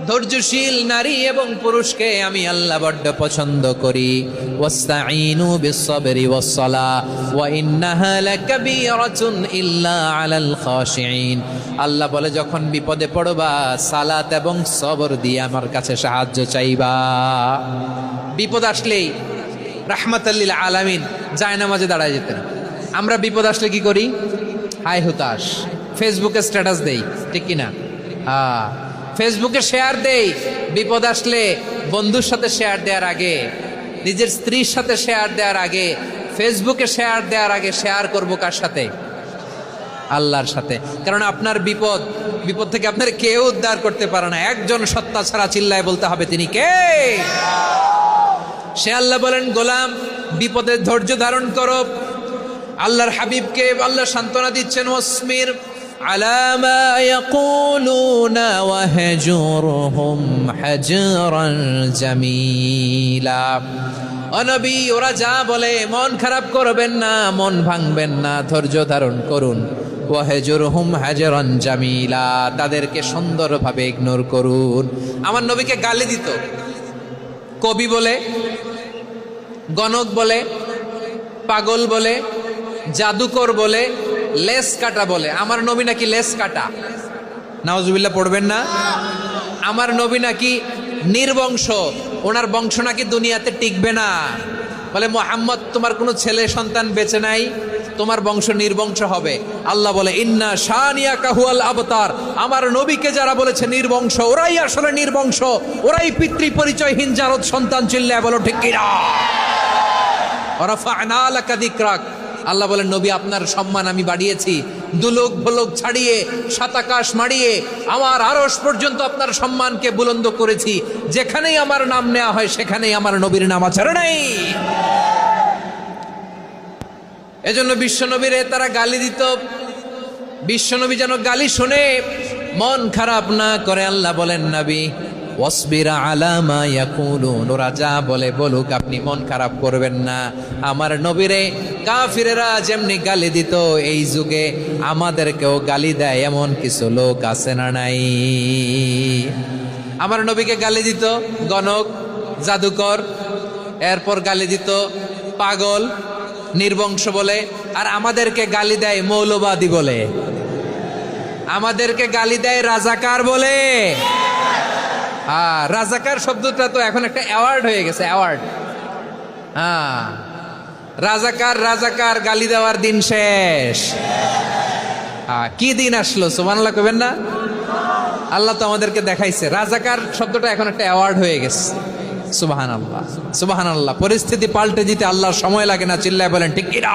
ধৈর্যশীল নারী এবং পুরুষকে আমি আল্লাহ বড্ড পছন্দ করি। ওয়াস্তাঈনু বিস-সাবরি ওয়াস-সালাহ ওয়া ইন্নাহা লাকাবীরাতুন ইল্লা আলাল খাশিঈন। আল্লাহ বলে যখন বিপদে পড়বা সালাত এবং সবর দিয়ে আমার কাছে সাহায্য চাইবা। বিপদ আসলেই রাহমাতাল লিল আলামিন জায়নামাজে দাঁড়ায় যেতেন। আমরা বিপদ আসলে কি করি? হায় হুতাশ, ফেসবুকে স্ট্যাটাস দেই, ঠিক কিনা? ফেসবুকে শেয়ার দেই। বিপদ আসলে বন্ধুর সাথে শেয়ার দেওয়ার আগে, নিজের স্ত্রীর সাথে শেয়ার দেওয়ার আগে, ফেসবুকে শেয়ার দেওয়ার আগে শেয়ার করব কার সাথে? আল্লাহর সাথে। কারণ আপনার বিপদ থেকে আপনার কেউ উদ্ধার করতে পারে না, একজন সত্তা ছাড়া। চিল্লায় বলতে হবে তিনি কে? সে আল্লাহ বলেন, গোলাম বিপদে ধৈর্য ধারণ করো। আল্লাহর হাবিবকে আল্লাহ সান্ত্বনা দিচ্ছেন, ওয়াসমির আলা মা ইয়াকুলুনা ওয়াহজুরহুম হাজরান জামিলা। ও নবী, ওরা যা বলে মন খারাপ করবেন না, মন ভাঙবেন না, ধৈর্য ধারণ করুন। ওয়াহজুরহুম হাজরান জামিলা, তাদেরকে সুন্দরভাবে ইগনোর করুন। আমার নবীকে গালি দিত কবি বলে, গণক বলে, পাগল বলে, জাদুকর বলে, লেস কাটা বলে। আমার নবী নাকি লেস কাটা, নাউজুবিল্লাহ পড়বেন না। আমার নবী নাকি নির্বংশ, ওনার বংশ নাকি দুনিয়াতে টিকবে না। বলে মুহাম্মদ, তোমার কোনো ছেলে সন্তান বেঁচে নাই, তোমার বংশ নির্বংশ হবে। আল্লাহ বলে ইন্না শানিয়াকা হুয়াল আবতার। আমার নবীকে যারা বলেছে নির্বংশ, ওরাই আসলে নির্বংশ, ওরাই পিতৃ পরিচয়হীন জারদ সন্তান। চিল্লায় বলো ঠিক কিনা? ওয়ারাফা'না লাকা যিকরাক। আল্লাহ বলেন, নবী আপনার সম্মান আমি বাড়িয়েছি, দুলোক ভোলোক ছাড়িয়ে, সাত আকাশ মাড়িয়ে আমার আরশ পর্যন্ত আপনার সম্মানকে বুলন্দ করেছি। যেখানেই আমার নাম নেওয়া হয় সেখানেই আমার নবীর নাম আছে নাই। এজন্য বিশ্বনবীরে তারা গালি দিত। বিশ্বনবী যেন গালি শুনে মন খারাপ না করে। আল্লাহ বলেন, নবী ওয়াসবির আলা মা ইয়াকুলুন, ওরা যা বলে বলুক, আপনি মন খারাপ করবেন না। আমার নবীরে কাফিরেরা যেমনি গালি দিত, এই যুগে আমাদেরকেও গালি দেয় এমন কিছু লোক আছে না নাই? আমার নবীকে গালি দিত গণক, জাদুকর, এরপর গালি দিত পাগল, নির্বংশ বলে। আর আমাদেরকে গালি দেয় মৌলবাদী বলে, আমাদেরকে গালি দেয় রাজাকার বলে। রাজাকার শব্দটা তো এখন একটা অ্যাওয়ার্ড হয়ে গেছে, অ্যাওয়ার্ড। রাজাকার গালি দেওয়ার দিন শেষ। কি দিন আসলো? সুবহানাল্লাহ কইবেন না? আল্লাহ তো আমাদেরকে দেখাইছে। রাজাকার শব্দটা এখন একটা অ্যাওয়ার্ড হয়ে গেছে। সুবহানাল্লাহ, সুবহানাল্লাহ। পরিস্থিতি পাল্টে দিতে আল্লাহর সময় লাগে না। চিল্লায় বলেন ঠিক কিনা?